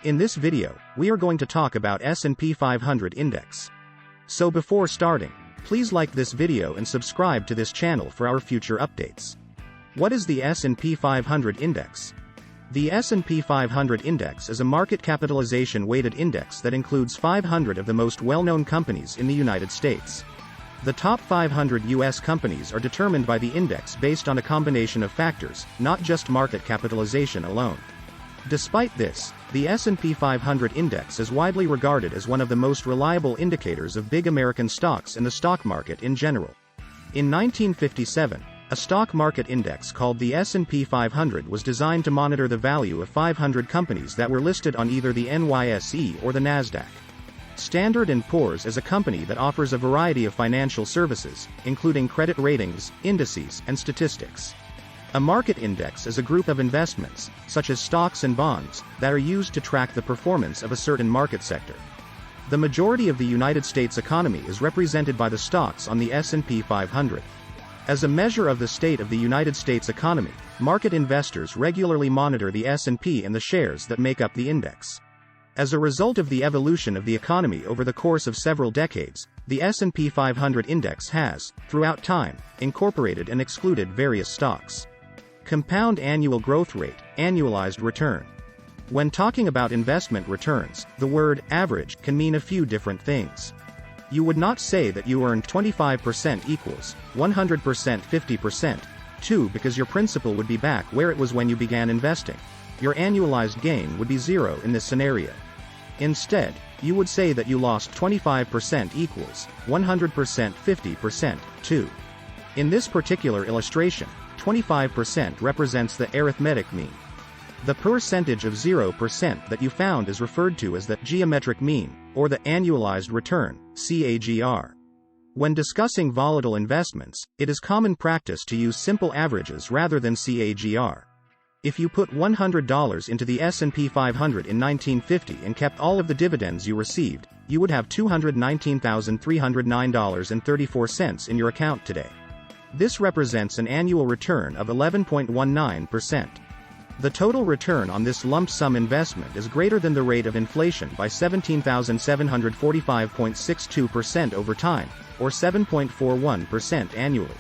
In this video, we are going to talk about S&P 500 Index. So before starting, please like this video and subscribe to this channel for our future updates. What is the S&P 500 Index? The S&P 500 Index is a market capitalization-weighted index that includes 500 of the most well-known companies in the United States. The top 500 U.S. companies are determined by the index based on a combination of factors, not just market capitalization alone. Despite this, the S&P 500 Index is widely regarded as one of the most reliable indicators of big American stocks and the stock market in general. In 1957, a stock market index called the S&P 500 was designed to monitor the value of 500 companies that were listed on either the NYSE or the NASDAQ. Standard & Poor's is a company that offers a variety of financial services, including credit ratings, indices, and statistics. A market index is a group of investments, such as stocks and bonds, that are used to track the performance of a certain market sector. The majority of the United States economy is represented by the stocks on the S&P 500. As a measure of the state of the United States economy, market investors regularly monitor the S&P and the shares that make up the index. As a result of the evolution of the economy over the course of several decades, the S&P 500 Index has, throughout time, incorporated and excluded various stocks. Compound annual growth rate, annualized return. When talking about investment returns, the word average can mean a few different things. You would not say that you earned 25% equals 100% 50%, 2 because your principal would be back where it was when you began investing. Your annualized gain would be 0 in this scenario. Instead, you would say that you lost 25% equals 100% 50%, 2. In this particular illustration, 25% represents the arithmetic mean. The percentage of 0% that you found is referred to as the geometric mean, or the annualized return, CAGR. When discussing volatile investments, it is common practice to use simple averages rather than CAGR. If you put $100 into the S&P 500 in 1950 and kept all of the dividends you received, you would have $219,309.34 in your account today. This represents an annual return of 11.19%. The total return on this lump sum investment is greater than the rate of inflation by 17,745.62% over time, or 7.41% annually.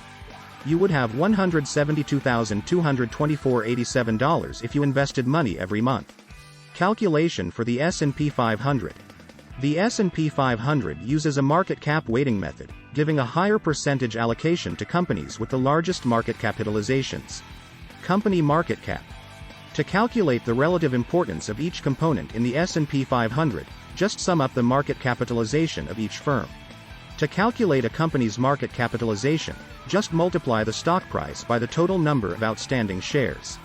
You would have $172,224.87 if you invested money every month. Calculation for the S&P 500. The S&P 500 uses a market cap weighting method, giving a higher percentage allocation to companies with the largest market capitalizations. Company market cap. To calculate the relative importance of each component in the S&P 500, just sum up the market capitalization of each firm. To calculate a company's market capitalization, just multiply the stock price by the total number of outstanding shares.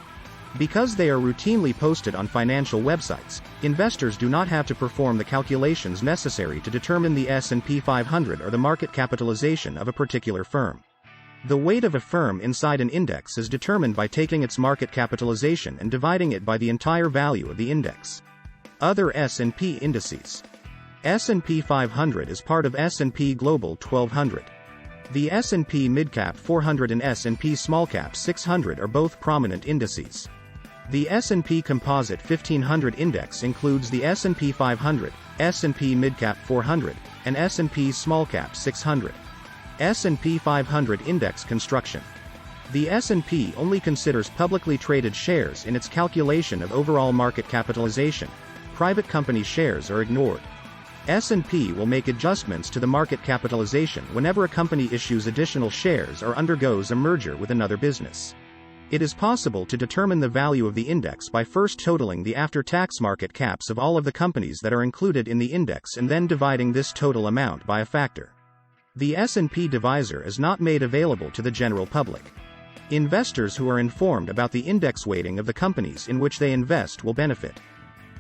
Because they are routinely posted on financial websites, investors do not have to perform the calculations necessary to determine the S&P 500 or the market capitalization of a particular firm. The weight of a firm inside an index is determined by taking its market capitalization and dividing it by the entire value of the index. Other S&P indices. S&P 500 is part of S&P Global 1200. The S&P Midcap 400 and S&P Smallcap 600 are both prominent indices. The S&P Composite 1500 Index includes the S&P 500, S&P Midcap 400, and S&P Smallcap 600. S&P 500 Index construction. The S&P only considers publicly traded shares in its calculation of overall market capitalization. Private company shares are ignored. S&P will make adjustments to the market capitalization whenever a company issues additional shares or undergoes a merger with another business. It is possible to determine the value of the index by first totaling the after-tax market caps of all of the companies that are included in the index and then dividing this total amount by a factor. The S&P divisor is not made available to the general public. Investors who are informed about the index weighting of the companies in which they invest will benefit.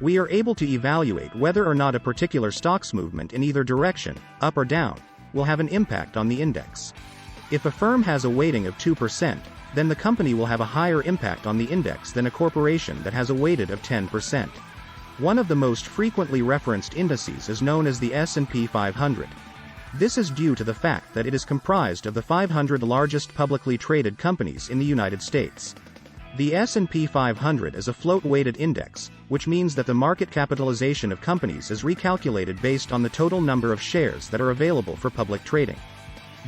We are able to evaluate whether or not a particular stock's movement in either direction, up or down, will have an impact on the index. If a firm has a weighting of 2%, then the company will have a higher impact on the index than a corporation that has a weighted of 10%. One of the most frequently referenced indices is known as the S&P 500. This is due to the fact that it is comprised of the 500 largest publicly traded companies in the United States. The S&P 500 is a float-weighted index, which means that the market capitalization of companies is recalculated based on the total number of shares that are available for public trading.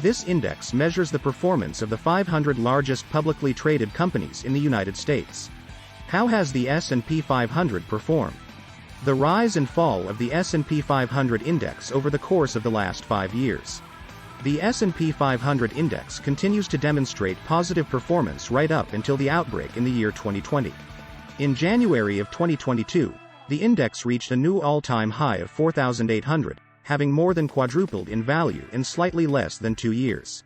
This index measures the performance of the 500 largest publicly traded companies in the United States. How has the S&P 500 performed? The rise and fall of the S&P 500 index over the course of the last 5 years. The S&P 500 index continues to demonstrate positive performance right up until the outbreak in the year 2020. In January of 2022, the index reached a new all-time high of 4,800, having more than quadrupled in value in slightly less than 2 years.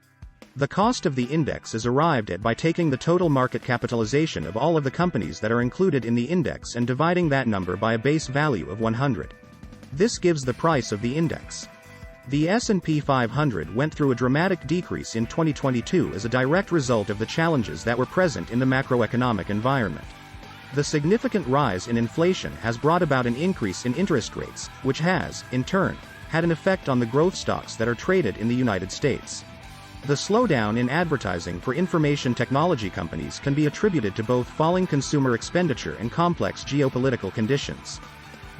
The cost of the index is arrived at by taking the total market capitalization of all of the companies that are included in the index and dividing that number by a base value of 100. This gives the price of the index. The S&P 500 went through a dramatic decrease in 2022 as a direct result of the challenges that were present in the macroeconomic environment. The significant rise in inflation has brought about an increase in interest rates, which has, in turn, had an effect on the growth stocks that are traded in the United States. The slowdown in advertising for information technology companies can be attributed to both falling consumer expenditure and complex geopolitical conditions.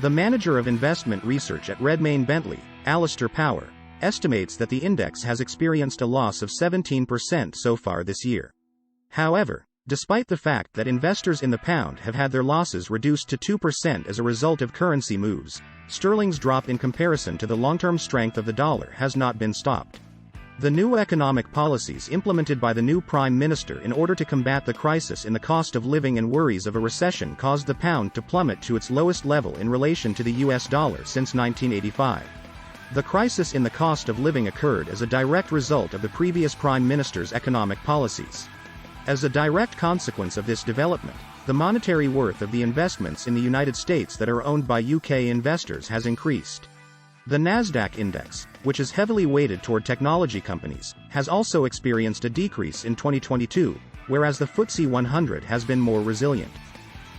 The manager of investment research at Redmayne Bentley, Alistair Power, estimates that the index has experienced a loss of 17% so far this year. However, despite the fact that investors in the pound have had their losses reduced to 2% as a result of currency moves, sterling's drop in comparison to the long-term strength of the dollar has not been stopped. The new economic policies implemented by the new Prime Minister in order to combat the crisis in the cost of living and worries of a recession caused the pound to plummet to its lowest level in relation to the US dollar since 1985. The crisis in the cost of living occurred as a direct result of the previous Prime Minister's economic policies. As a direct consequence of this development, the monetary worth of the investments in the United States that are owned by UK investors has increased. The Nasdaq index, which is heavily weighted toward technology companies, has also experienced a decrease in 2022, whereas the FTSE 100 has been more resilient.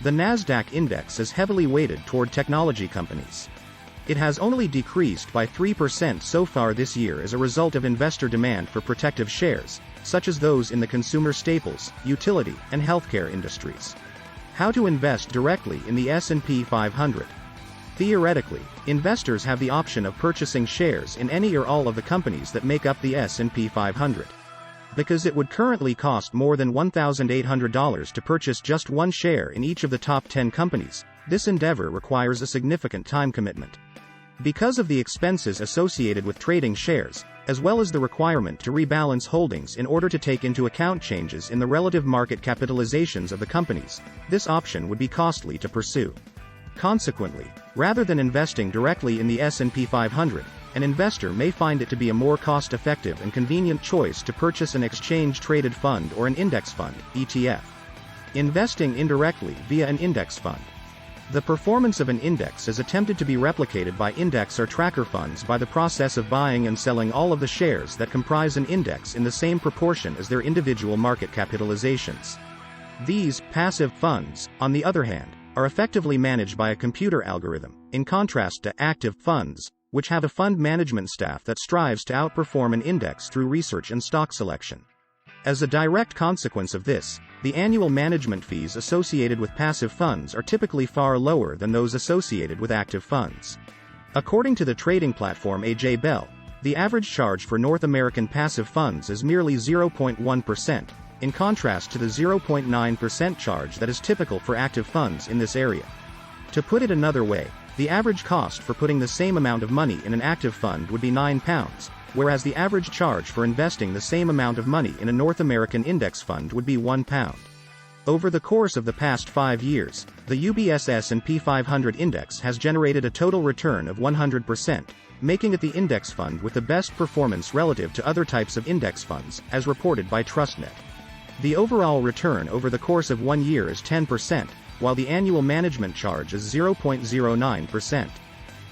The Nasdaq index is heavily weighted toward technology companies. It has only decreased by 3% so far this year as a result of investor demand for protective shares, such as those in the consumer staples, utility, and healthcare industries. How to invest directly in the S&P 500? Theoretically, investors have the option of purchasing shares in any or all of the companies that make up the S&P 500. Because it would currently cost more than $1,800 to purchase just one share in each of the top 10 companies, this endeavor requires a significant time commitment. Because of the expenses associated with trading shares, as well as the requirement to rebalance holdings in order to take into account changes in the relative market capitalizations of the companies, this option would be costly to pursue. Consequently, rather than investing directly in the S&P 500, an investor may find it to be a more cost-effective and convenient choice to purchase an exchange-traded fund or an index fund, ETF. Investing indirectly via an index fund. The performance of an index is attempted to be replicated by index or tracker funds by the process of buying and selling all of the shares that comprise an index in the same proportion as their individual market capitalizations. These passive funds, on the other hand, are effectively managed by a computer algorithm, in contrast to active funds, which have a fund management staff that strives to outperform an index through research and stock selection. As a direct consequence of this, the annual management fees associated with passive funds are typically far lower than those associated with active funds. According to the trading platform AJ Bell, the average charge for North American passive funds is merely 0.1%, in contrast to the 0.9% charge that is typical for active funds in this area. To put it another way, the average cost for putting the same amount of money in an active fund would be £9, whereas the average charge for investing the same amount of money in a North American index fund would be £1. Over the course of the past 5 years, the UBS S&P 500 index has generated a total return of 100%, making it the index fund with the best performance relative to other types of index funds, as reported by TrustNet. The overall return over the course of 1 year is 10%, while the annual management charge is 0.09%.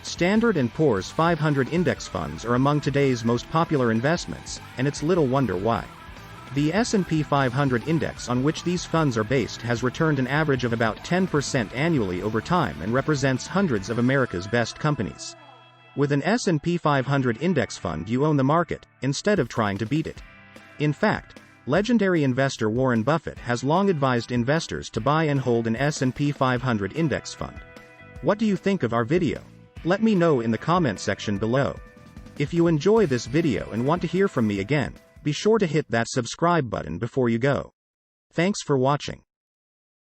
Standard & Poor's 500 index funds are among today's most popular investments, and it's little wonder why. The S&P 500 index on which these funds are based has returned an average of about 10% annually over time and represents hundreds of America's best companies. With an S&P 500 index fund, you own the market, instead of trying to beat it. In fact, Legendary investor Warren Buffett has long advised investors to buy and hold an S&P 500 index fund. What do you think of our video? Let me know in the comment section below. If you enjoy this video and want to hear from me again, be sure to hit that subscribe button before you go. Thanks for watching.